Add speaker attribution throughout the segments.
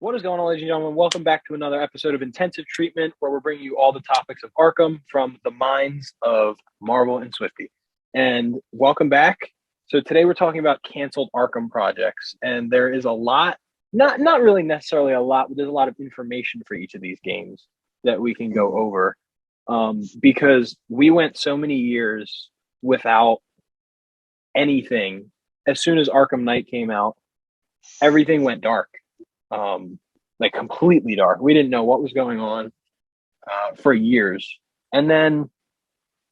Speaker 1: What is going on, ladies and gentlemen? Welcome back to another episode of Intensive Treatment, where we're bringing you all the topics of Arkham from the minds of Marvel and Swifty. And welcome back. So today we're talking about canceled Arkham projects, and there is a lot, not really necessarily a lot, but there's a lot of information for each of these games that we can go over, because we went so many years without anything. As soon as Arkham Knight came out, everything went dark. Like completely dark. We didn't know what was going on for years. And then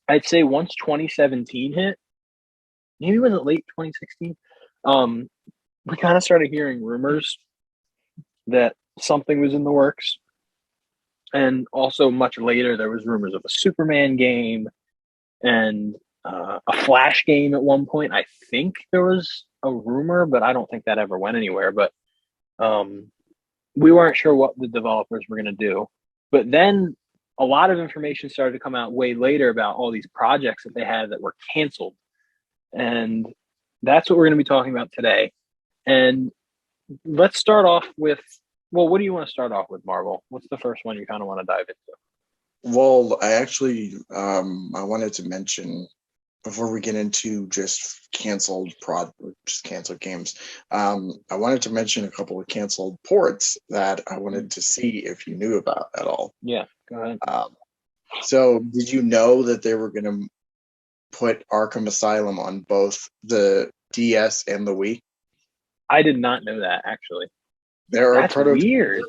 Speaker 1: I'd say once 2017 hit, maybe was it late 2016? We kind of started hearing rumors that something was in the works. And also much later, there was rumors of a Superman game and a Flash game at one point. I think there was a rumor, but I don't think that ever went anywhere. But we weren't sure what the developers were going to do. But then a lot of information started to come out way later about all these projects that they had that were canceled. And that's what we're going to be talking about today. And let's start off with, well, what do you want to start off with, Marvel? What's the first one you kind of want to dive into?
Speaker 2: Well, I actually, I wanted to mention before we get into just canceled games, I wanted to mention a couple of canceled ports that I wanted to see if you knew about at all.
Speaker 1: Yeah, go ahead.
Speaker 2: So did you know that they were going to put Arkham Asylum on both the DS and the Wii?
Speaker 1: I did not know that, actually.
Speaker 2: That's
Speaker 1: weird.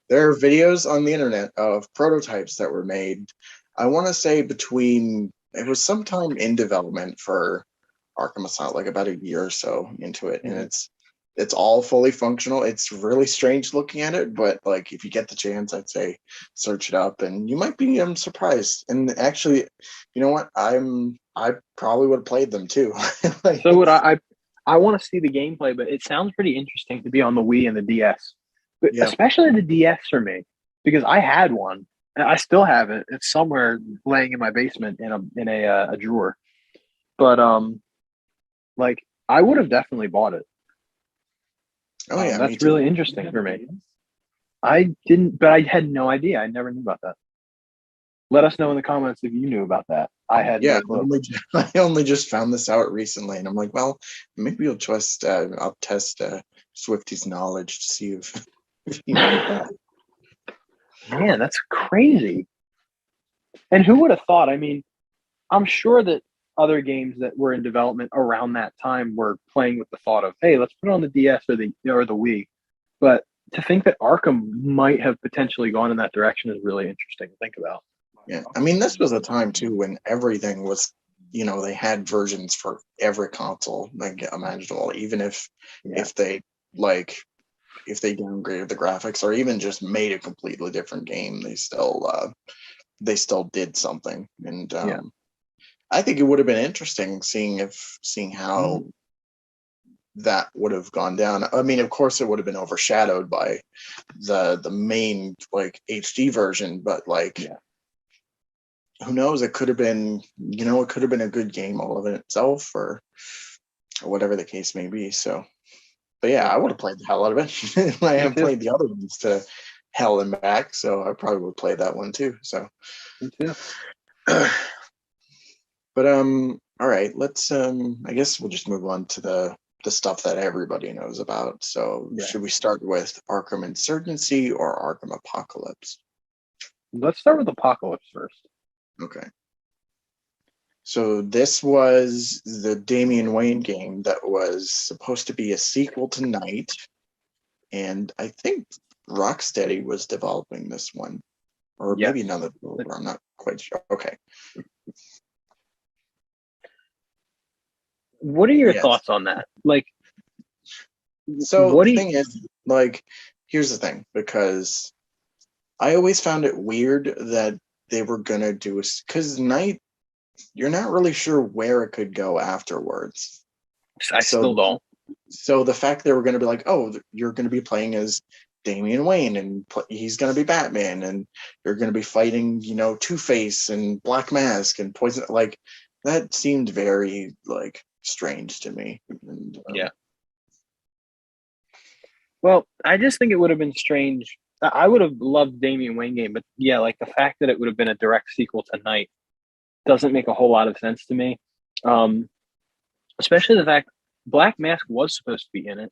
Speaker 2: There are videos on the internet of prototypes that were made. I want to say it was sometime in development for Arkham Asylum, like about a year or so into it, and it's all fully functional. It's really strange looking at it, but like if you get the chance, I'd say search it up, and you might be surprised. And actually, you know what? I probably would have played them too.
Speaker 1: So would I. I want to see the gameplay, but it sounds pretty interesting to be on the Wii and the DS, but especially the DS for me, because I had one. I still have it. It's somewhere laying in my basement in a drawer. But like I would have definitely bought it.
Speaker 2: Oh yeah,
Speaker 1: that's really interesting for me. I didn't, but I had no idea. I never knew about that. Let us know in the comments if you knew about that. I had no clue.
Speaker 2: I only just found this out recently, and I'm like, well, maybe I'll test Swifty's knowledge to see if he knows that.
Speaker 1: Man, that's crazy. And who would have thought? I mean, I'm sure that other games that were in development around that time were playing with the thought of, hey, let's put it on the DS or the Wii. But to think that Arkham might have potentially gone in that direction is really interesting to think about.
Speaker 2: Yeah, I mean, this was a time too when everything was, they had versions for every console like imaginable, even if they downgraded the graphics or even just made a completely different game, they still did something. And I think it would have been interesting seeing how that would have gone down. I mean, of course, it would have been overshadowed by the main like HD version, but who knows? It could have been, it could have been a good game all of it itself, or whatever the case may be. So. But yeah, I would have played the hell out of it. I have played the other ones to hell and back, so I probably would play that one too. So,
Speaker 1: me too.
Speaker 2: But all right, let's I guess we'll just move on to the stuff that everybody knows about. So, should we start with Arkham Insurgency or Arkham Apocalypse?
Speaker 1: Let's start with Apocalypse first.
Speaker 2: Okay. So this was the Damian Wayne game that was supposed to be a sequel to Night, and I think Rocksteady was developing this one, or maybe another developer. I'm not quite sure. Okay.
Speaker 1: What are your thoughts on that?
Speaker 2: So the thing is, here's the thing, because I always found it weird that they were gonna do because Night. You're not really sure where it could go afterwards.
Speaker 1: I still don't.
Speaker 2: So the fact they were going to be like, oh, you're going to be playing as Damian Wayne, and he's going to be Batman, and you're going to be fighting, Two-Face and Black Mask and Poison, that seemed very strange to me. And,
Speaker 1: Well, I just think it would have been strange. I would have loved Damian Wayne game, but yeah, like the fact that it would have been a direct sequel tonight doesn't make a whole lot of sense to me. Um, Especially the fact Black Mask was supposed to be in it,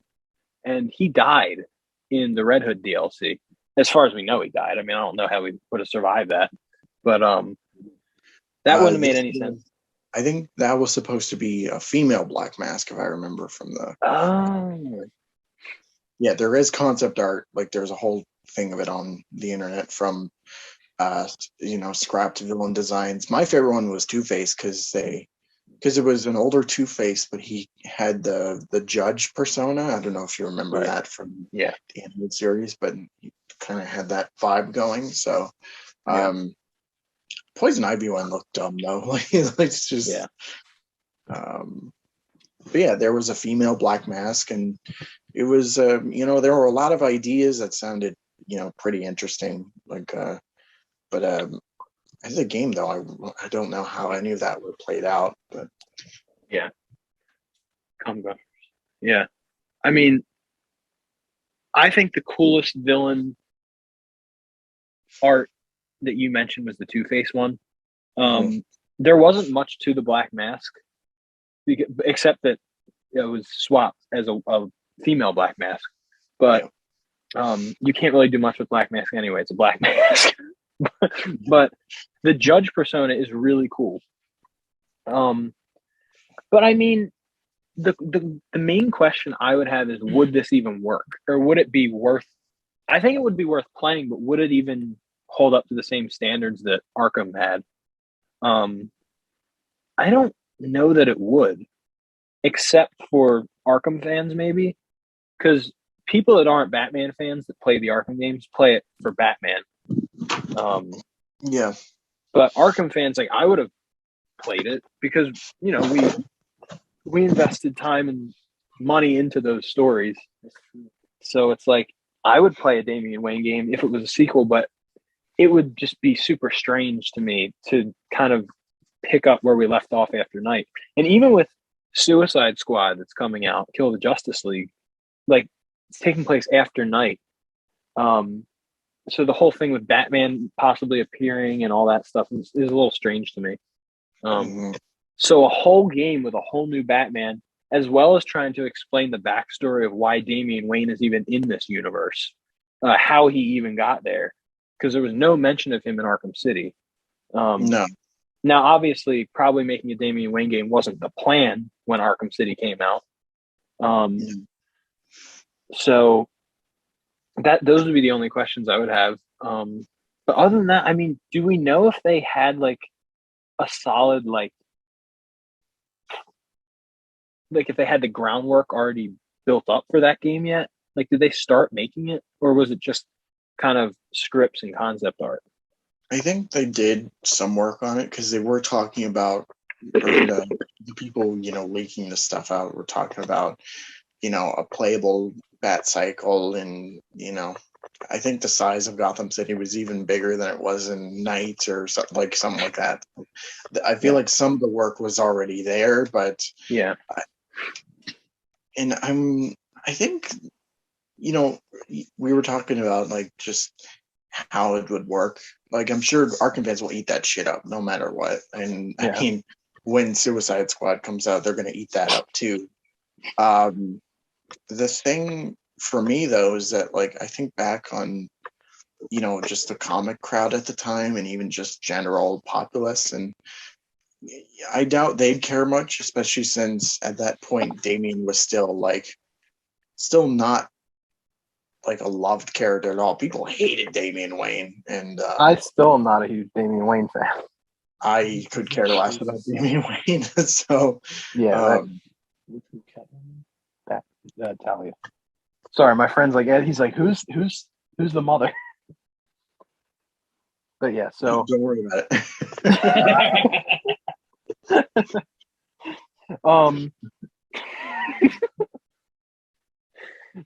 Speaker 1: and he died in the Red Hood DLC. As far as we know, he died. I mean, I don't know how we would have survived that, but that wouldn't have made any sense.
Speaker 2: I think that was supposed to be a female Black Mask, if I remember from the.
Speaker 1: Oh,
Speaker 2: Yeah, there is concept art. Like, there's a whole thing of it on the internet from, scrapped villain designs. My favorite one was Two-Face because it was an older Two-Face, but he had the judge persona. I don't know if you remember
Speaker 1: right.
Speaker 2: that from
Speaker 1: Yeah.
Speaker 2: the animated series, but he kind of had that vibe going. So,
Speaker 1: Yeah.
Speaker 2: Poison Ivy one looked dumb though. Like it's just,
Speaker 1: Yeah.
Speaker 2: But yeah, there was a female Black Mask, and it was, there were a lot of ideas that sounded, pretty interesting. Like, but as a game though, I don't know how any of that would have played out. But
Speaker 1: Yeah. Yeah. I mean, I think the coolest villain art that you mentioned was the Two-Face one. There wasn't much to the Black Mask, except that it was swapped as a female Black Mask. But you can't really do much with Black Mask anyway. It's a Black Mask. But the judge persona is really cool. But I mean, the main question I would have is, would this even work, or would it be worth? I think it would be worth playing, but would it even hold up to the same standards that Arkham had? I don't know that it would, except for Arkham fans, maybe, because people that aren't Batman fans that play the Arkham games play it for Batman.
Speaker 2: Yeah.
Speaker 1: But Arkham fans, like, I would have played it because, we invested time and money into those stories. So it's like, I would play a Damian Wayne game if it was a sequel, but it would just be super strange to me to kind of pick up where we left off after Night. And even with Suicide Squad that's coming out, Kill the Justice League, like, it's taking place after Night. So the whole thing with Batman possibly appearing and all that stuff is a little strange to me. So a whole game with a whole new Batman, as well as trying to explain the backstory of why Damian Wayne is even in this universe, how he even got there, because there was no mention of him in Arkham City.
Speaker 2: No.
Speaker 1: Now, obviously, probably making a Damian Wayne game wasn't the plan when Arkham City came out. So those would be the only questions I would have. But other than that, I mean, do we know if they had like a solid like if they had the groundwork already built up for that game yet? Like, did they start making it, or was it just kind of scripts and concept art?
Speaker 2: I think they did some work on it because they were talking about, or the people, leaking the stuff out were talking about, a playable bat cycle, and, I think the size of Gotham City was even bigger than it was in Night or something like that. I feel like some of the work was already there, but
Speaker 1: yeah.
Speaker 2: I think, we were talking about like just how it would work. Like, I'm sure Arkham fans will eat that shit up no matter what. And I mean, when Suicide Squad comes out, they're going to eat that up too. The thing for me though is that, like, I think back on, just the comic crowd at the time and even just general populace, and I doubt they'd care much, especially since at that point Damian was still not like a loved character at all. People hated Damian Wayne, and
Speaker 1: I still am not a huge Damian Wayne fan.
Speaker 2: I could care less about Damian Wayne. So
Speaker 1: that Talia. Sorry, my friend's like Ed. He's like, who's the mother? But yeah, so
Speaker 2: don't worry about
Speaker 1: it.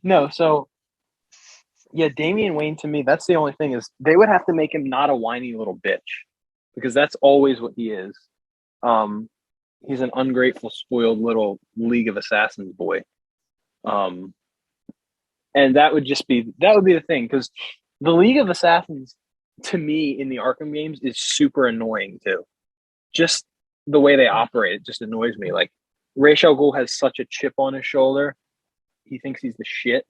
Speaker 1: No, so yeah, Damian Wayne, to me, that's the only thing, is they would have to make him not a whiny little bitch, because that's always what he is. He's an ungrateful, spoiled little League of Assassins boy. And that would be the thing, because the League of Assassins, to me, in the Arkham games is super annoying too. Just the way they operate, it just annoys me. Like Ra's al Ghul has such a chip on his shoulder. He thinks he's the shit.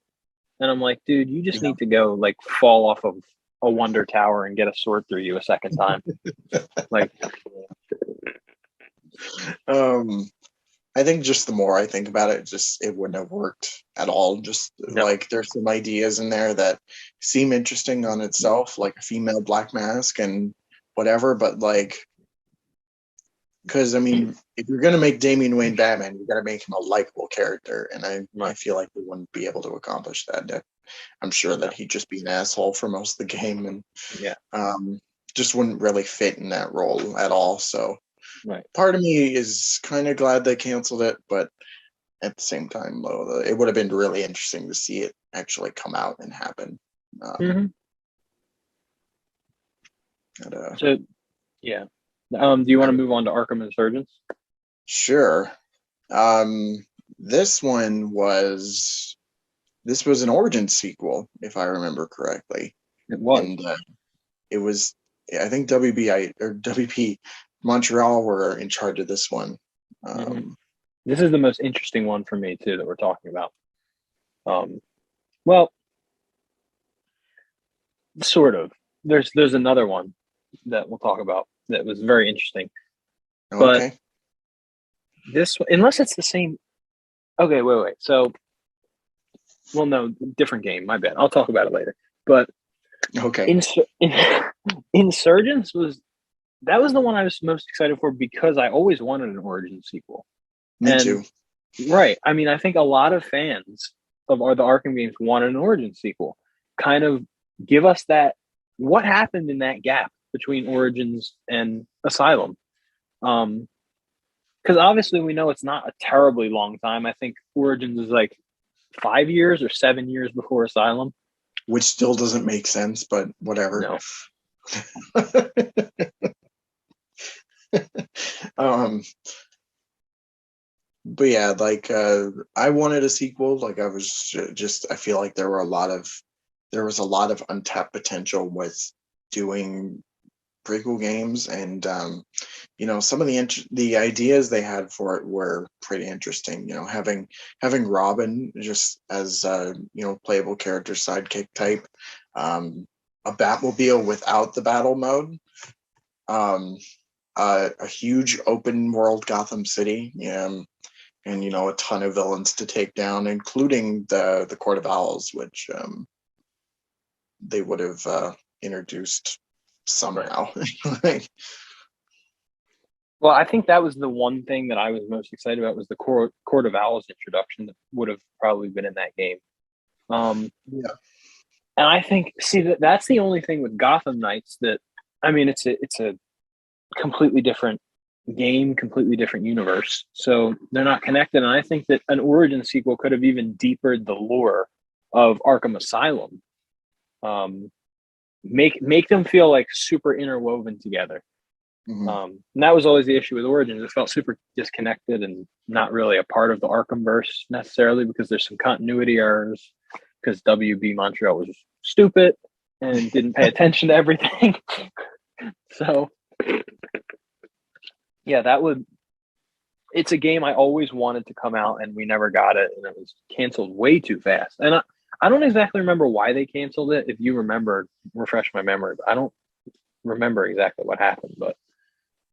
Speaker 1: And I'm like, dude, you just
Speaker 2: Yeah.
Speaker 1: need to go like fall off of a wonder tower and get a sword through you a second time. Like,
Speaker 2: I think just the more I think about it, just it wouldn't have worked at all. Just
Speaker 1: no.
Speaker 2: like there's some ideas in there that seem interesting on itself, like a female Black Mask and whatever, but like, because I mean, if you're gonna make Damian Wayne Batman, you gotta make him a likable character, and I feel like we wouldn't be able to accomplish that. I'm sure that he'd just be an asshole for most of the game, and
Speaker 1: Yeah.
Speaker 2: just wouldn't really fit in that role at all. So
Speaker 1: Right.
Speaker 2: part of me is kind of glad they canceled it, but at the same time, though, it would have been really interesting to see it actually come out and happen.
Speaker 1: Mm-hmm. So, yeah. Do you want to move on to Arkham Insurgence?
Speaker 2: Sure. This was an Origin sequel, if I remember correctly.
Speaker 1: It was.
Speaker 2: And it was, I think WP Montreal were in charge of this one.
Speaker 1: This is the most interesting one for me too that we're talking about. Well, sort of. There's another one that we'll talk about that was very interesting.
Speaker 2: Okay.
Speaker 1: But this, unless it's the same. Okay, wait. So, well, no, different game. My bad. I'll talk about it later. But
Speaker 2: okay,
Speaker 1: Insurgents was the one I was most excited for because I always wanted an Origin sequel.
Speaker 2: Me too.
Speaker 1: Right. I mean, I think a lot of fans of the Arkham games wanted an Origin sequel. Kind of give us that. What happened in that gap between Origins and Asylum? Because obviously we know it's not a terribly long time. I think Origins is like 5 years or 7 years before Asylum,
Speaker 2: which still doesn't make sense, but whatever.
Speaker 1: No.
Speaker 2: But yeah, like I wanted a sequel. Like I was I feel like there was a lot of untapped potential with doing prequel games, and some of the ideas they had for it were pretty interesting. Having Robin just as playable character sidekick type, a Batmobile without the battle mode, a huge open world Gotham City, and a ton of villains to take down, including the Court of Owls, which they would have introduced somehow.
Speaker 1: Well, I think that was the one thing that I was most excited about was the Court of Owls introduction that would have probably been in that game.
Speaker 2: Yeah.
Speaker 1: And I think, that's the only thing with Gotham Knights that, I mean, it's a completely different game, completely different universe. So they're not connected. And I think that an Origin sequel could have even deepened the lore of Arkham Asylum. Make them feel like super interwoven together.
Speaker 2: Mm-hmm.
Speaker 1: And that was always the issue with Origins. It felt super disconnected and not really a part of the Arkhamverse necessarily, because there's some continuity errors, because WB Montreal was stupid and didn't pay attention to everything. So yeah, it's a game I always wanted to come out, and we never got it, and it was canceled way too fast. And I don't exactly remember why they canceled it. If you remember, refresh my memory. But I don't remember exactly what happened, but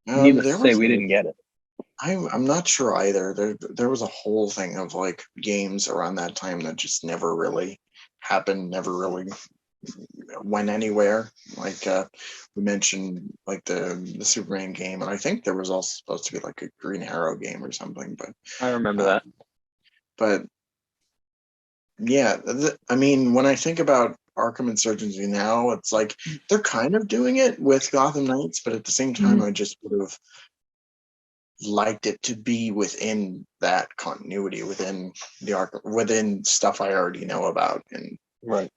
Speaker 1: needless to say, we didn't get it.
Speaker 2: I'm not sure either. There was a whole thing of like games around that time that just never really happened, never really went anywhere. Like we mentioned, like the Superman game, and I think there was also supposed to be like a Green Arrow game or something. But
Speaker 1: I remember that.
Speaker 2: But yeah, I mean, when I think about Arkham Insurgency now, it's like they're kind of doing it with Gotham Knights, but at the same time, I just would have liked it to be within that continuity, within the Arkham, within stuff I already know about, and
Speaker 1: right,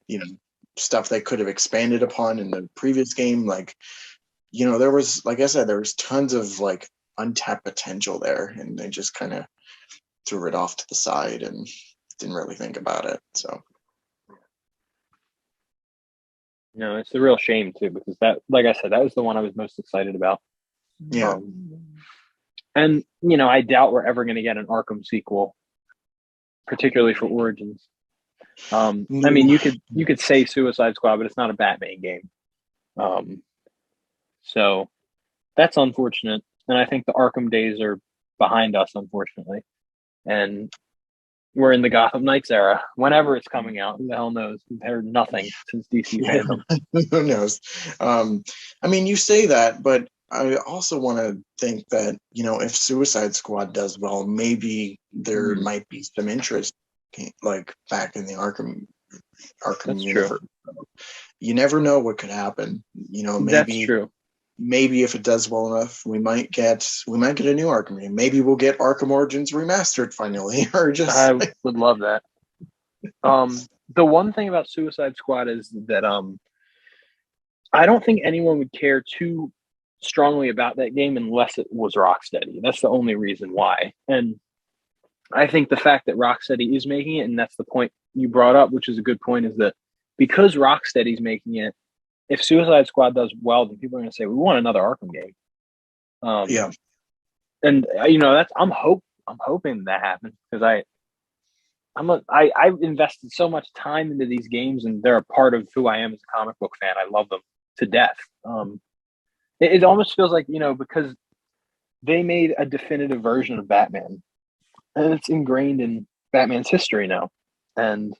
Speaker 2: stuff they could have expanded upon in the previous game. Like, there was, like I said, there was tons of like untapped potential there, and they just kind of threw it off to the side and didn't really think about it. So
Speaker 1: No, it's a real shame too, because that, like I said, that was the one I was most excited about.
Speaker 2: Yeah.
Speaker 1: And I doubt we're ever going to get an Arkham sequel, particularly for Origins. I mean,
Speaker 2: No.
Speaker 1: you could say Suicide Squad, but it's not a Batman game. Um, so that's unfortunate. And I think the Arkham days are behind us, unfortunately. And we're in the Gotham Knights era. Whenever it's coming out, who the hell knows? We've heard nothing since DC
Speaker 2: Yeah.
Speaker 1: banned them.
Speaker 2: Who knows? I mean, you say that, but I also want to think that, if Suicide Squad does well, maybe there
Speaker 1: Mm,
Speaker 2: might be some interest, like back in the Arkham
Speaker 1: that's true.
Speaker 2: universe. You never know what could happen.
Speaker 1: That's
Speaker 2: Maybe
Speaker 1: true.
Speaker 2: if it does well enough, we might get a new Arkham game. Maybe we'll get Arkham Origins remastered finally, or just
Speaker 1: I would love that. The one thing about Suicide Squad is that I don't think anyone would care too strongly about that game unless it was Rocksteady. That's the only reason why. And I think the fact that Rocksteady is making it, and that's the point you brought up, which is a good point, is that because Rocksteady's making it, if Suicide Squad does well, then people are going to say we want another Arkham game.
Speaker 2: yeah,
Speaker 1: And that's I'm hoping that happens because I've invested so much time into these games, and they're a part of who I am as a comic book fan. I love them to death. It almost feels like because they made a definitive version of Batman, and it's ingrained in Batman's history now. And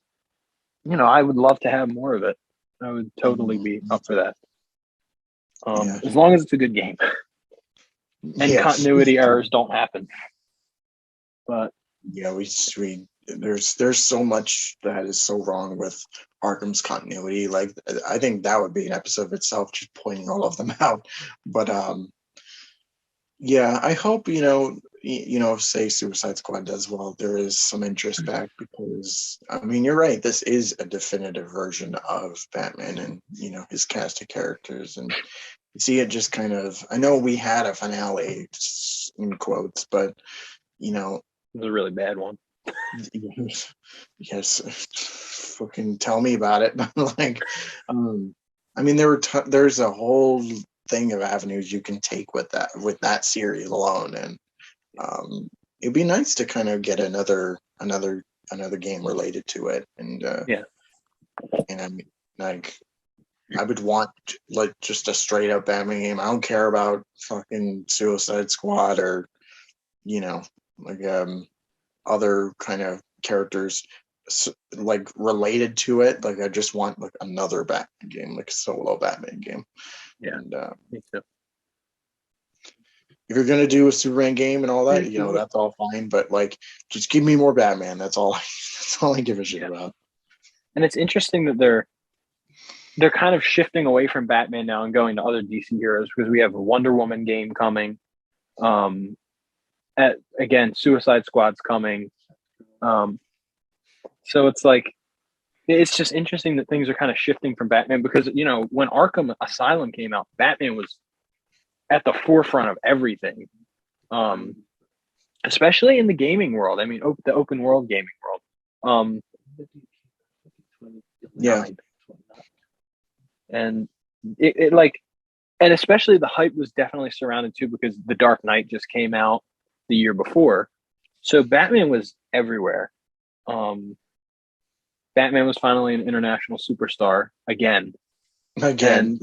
Speaker 1: I would love to have more of it. I would totally be up for that.
Speaker 2: yeah,
Speaker 1: As long as it's a good game and
Speaker 2: yeah,
Speaker 1: continuity errors don't happen. But
Speaker 2: yeah. There's so much that is so wrong with Arkham's continuity. Like, I think that would be an episode of itself, just pointing all of them out. But yeah, I hope say Suicide Squad does well, there is some interest back, because I mean, you're right. This is a definitive version of Batman and his cast of characters, and you see it just kind of. I know we had a finale in quotes, but you know,
Speaker 1: it was a really bad one.
Speaker 2: yes, fucking tell me about it. Like, I mean, there's a whole thing of avenues you can take with that series alone, and it'd be nice to kind of get another game related to it, and
Speaker 1: Yeah.
Speaker 2: and I mean, like, I would want like just a straight up Batman game. I don't care about fucking Suicide Squad or like other kind of characters like related to it. Like, I just want like another Batman game, like a solo Batman game.
Speaker 1: Yeah.
Speaker 2: And
Speaker 1: Me too.
Speaker 2: if you're gonna do a Superman game and all that, that's all fine. But like, just give me more Batman. That's all. That's all I give a shit about.
Speaker 1: And it's interesting that they're kind of shifting away from Batman now and going to other DC heroes because we have a Wonder Woman game coming. Again, Suicide Squad's coming. So it's like it's just interesting that things are kind of shifting from Batman because when Arkham Asylum came out, Batman was at the forefront of everything, especially in the gaming world. I mean, the open world gaming world.
Speaker 2: Yeah.
Speaker 1: And it like, and especially the hype was definitely surrounded too because The Dark Knight just came out the year before, so Batman was everywhere. Batman was finally an international superstar again.
Speaker 2: Again.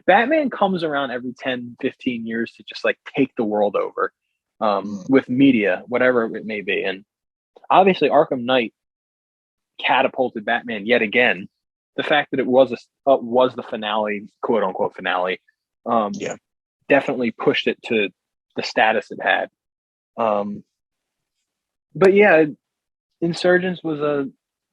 Speaker 1: Batman comes around every 10, 15 years to just like take the world over with media, whatever it may be. And obviously Arkham Knight catapulted Batman yet again. The fact that it was the finale, quote unquote finale, definitely pushed it to the status it had. But yeah, Insurgents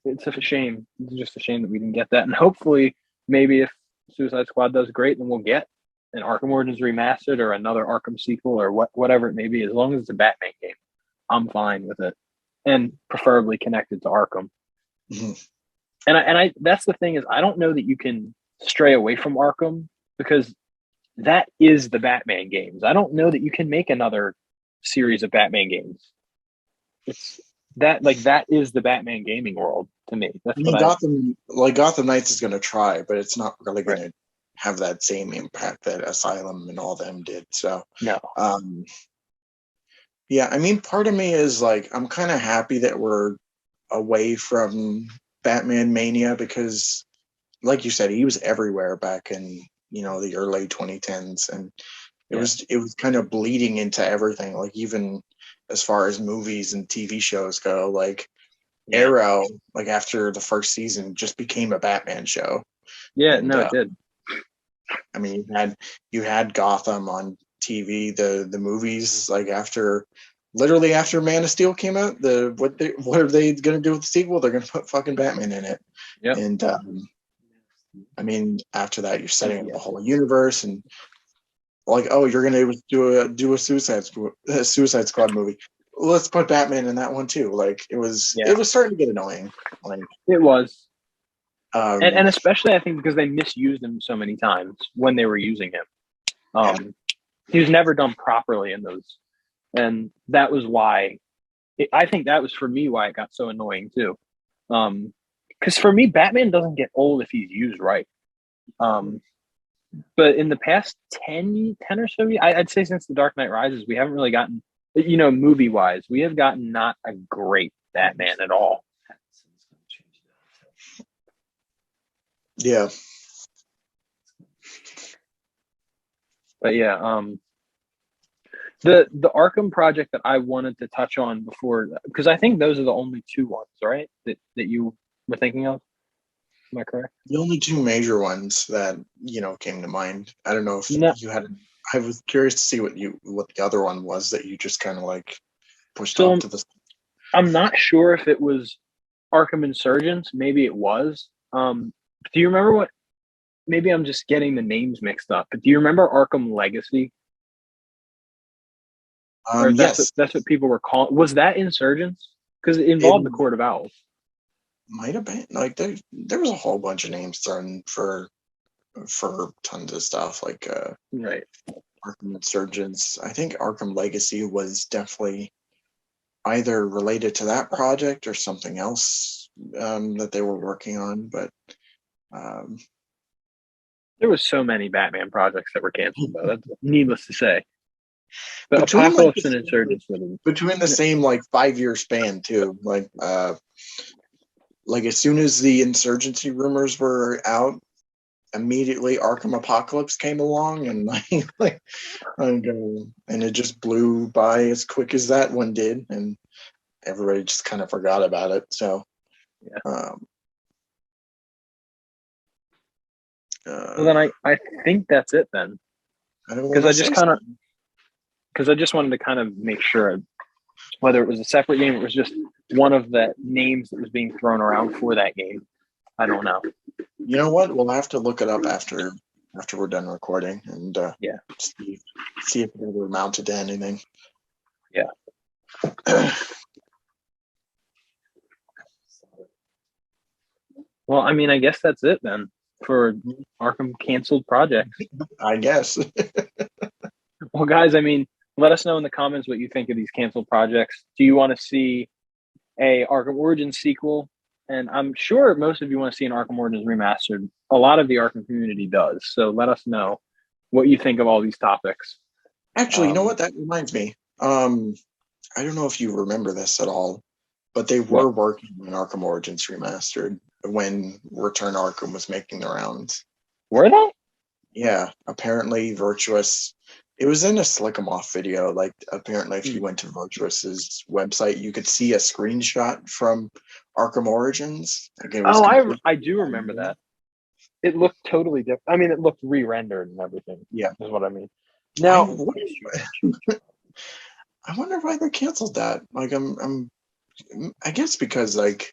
Speaker 1: it's a shame. It's just a shame that we didn't get that. And hopefully, maybe if Suicide Squad does great, then we'll get an Arkham Origins remastered or another Arkham sequel or whatever it may be. As long as it's a Batman game, I'm fine with it, and preferably connected to Arkham.
Speaker 2: Mm-hmm.
Speaker 1: And I that's the thing is I don't know that you can stray away from Arkham because that is the Batman games. I don't know that you can make another series of Batman games. that is the Batman gaming world to me. That's
Speaker 2: I
Speaker 1: what
Speaker 2: mean,
Speaker 1: I
Speaker 2: Gotham Knights is going to try, but it's not really going
Speaker 1: right.
Speaker 2: to have that same impact that Asylum and all them did. So,
Speaker 1: No.
Speaker 2: um, yeah, I mean, part of me is like, I'm kind of happy that we're away from Batman Mania because, like you said, he was everywhere back in the early 2010s, and
Speaker 1: Yeah.
Speaker 2: it was kind of bleeding into everything. Like even as far as movies and TV shows go, like
Speaker 1: Yeah.
Speaker 2: Arrow, like after the first season, just became a Batman show.
Speaker 1: Yeah,
Speaker 2: And
Speaker 1: no, it did.
Speaker 2: I mean, you had Gotham on TV, the movies, like literally after Man of Steel came out. What are they gonna do with the sequel? They're gonna put fucking Batman in it.
Speaker 1: Yep.
Speaker 2: And I mean, after that, you're setting up
Speaker 1: Yeah.
Speaker 2: the whole universe, and like, oh, you're gonna do a Suicide Squad movie. Let's put Batman in that one too. Like
Speaker 1: Yeah.
Speaker 2: it was starting to get annoying. Like
Speaker 1: It was. And
Speaker 2: um,
Speaker 1: especially I think because they misused him so many times when they were using him. He was never done properly in those. And that was why I think that was for me why it got so annoying too. Because for me, Batman doesn't get old if he's used right. Um, but in the past 10 or so, I'd say since The Dark Knight Rises, we haven't really gotten, movie wise, we have gotten not a great Batman at all.
Speaker 2: yeah.
Speaker 1: But yeah, the Arkham project that I wanted to touch on before, because I think those are the only two ones, right? That you were thinking of. Am I correct?
Speaker 2: The only two major ones that came to mind. I don't know if
Speaker 1: No.
Speaker 2: you had. I was curious to see what the other one was that you just kind of like pushed
Speaker 1: So
Speaker 2: off to the.
Speaker 1: I'm not sure if it was Arkham Insurgents. Maybe it was. Do you remember what? Maybe I'm just getting the names mixed up. But do you remember Arkham Legacy? Or
Speaker 2: Yes,
Speaker 1: that's what people were calling. Was that Insurgents? Because it
Speaker 2: it
Speaker 1: involved the Court of Owls.
Speaker 2: might have been like there was a whole bunch of names thrown for tons of stuff like
Speaker 1: Right.
Speaker 2: Arkham Insurgents. I think Arkham Legacy was definitely either related to that project or something else that they were working on. But um,
Speaker 1: There was so many Batman projects that were canceled, though. That's needless to say. But
Speaker 2: between like
Speaker 1: Apocalypse and Insurgents were the
Speaker 2: between the same like 5 year span too, like as soon as the insurgency rumors were out, immediately Arkham Apocalypse came along, and and it just blew by as quick as that one did, and everybody just kind of forgot about it. So,
Speaker 1: yeah. Well, then I think that's it then,
Speaker 2: I don't
Speaker 1: because
Speaker 2: want to say something.
Speaker 1: I just wanted to kind of make sure whether it was a separate game, it was just one of the names that was being thrown around for that game. I don't know.
Speaker 2: You know what? We'll have to look it up after we're done recording, and
Speaker 1: Yeah.
Speaker 2: see if it ever amounted to anything.
Speaker 1: Yeah. Well, I mean, I guess that's it then for Arkham canceled projects.
Speaker 2: I guess.
Speaker 1: Well, guys, I mean, let us know in the comments what you think of these canceled projects. Do you want to see a Arkham Origins sequel? And I'm sure most of you want to see an Arkham Origins remastered. A lot of the Arkham community does. So let us know what you think of all these topics.
Speaker 2: Actually, you know what? That reminds me. I don't know if you remember this at all, but they were
Speaker 1: What?
Speaker 2: working on Arkham Origins remastered when Return Arkham was making the rounds.
Speaker 1: Were they?
Speaker 2: Yeah, apparently Virtuous. It was in a Slick 'em Off video. Like, apparently, if you went to Virtuous's website, you could see a screenshot from Arkham Origins. Like, it was
Speaker 1: I do remember that. It looked totally different. I mean, it looked re-rendered and everything.
Speaker 2: Yeah,
Speaker 1: is what I mean. Now,
Speaker 2: I wonder why they canceled that. Like, I guess because like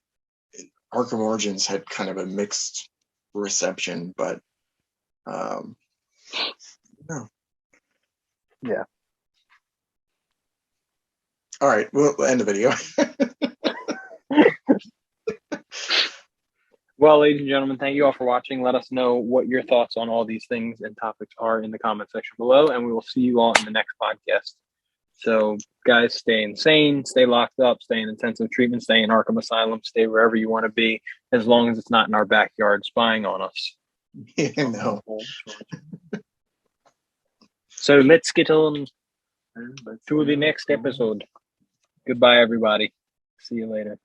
Speaker 2: Arkham Origins had kind of a mixed reception, but no.
Speaker 1: Yeah.
Speaker 2: All right, we'll end the video.
Speaker 1: Well, ladies and gentlemen, thank you all for watching. Let us know what your thoughts on all these things and topics are in the comment section below, and we will see you all in the next podcast. So, guys, stay insane, stay locked up, stay in intensive treatment, stay in Arkham Asylum, stay wherever you want to be, as long as it's not in our backyard spying on us.
Speaker 2: Yeah, no.
Speaker 1: So let's get on to the next episode. Goodbye, everybody. See you later.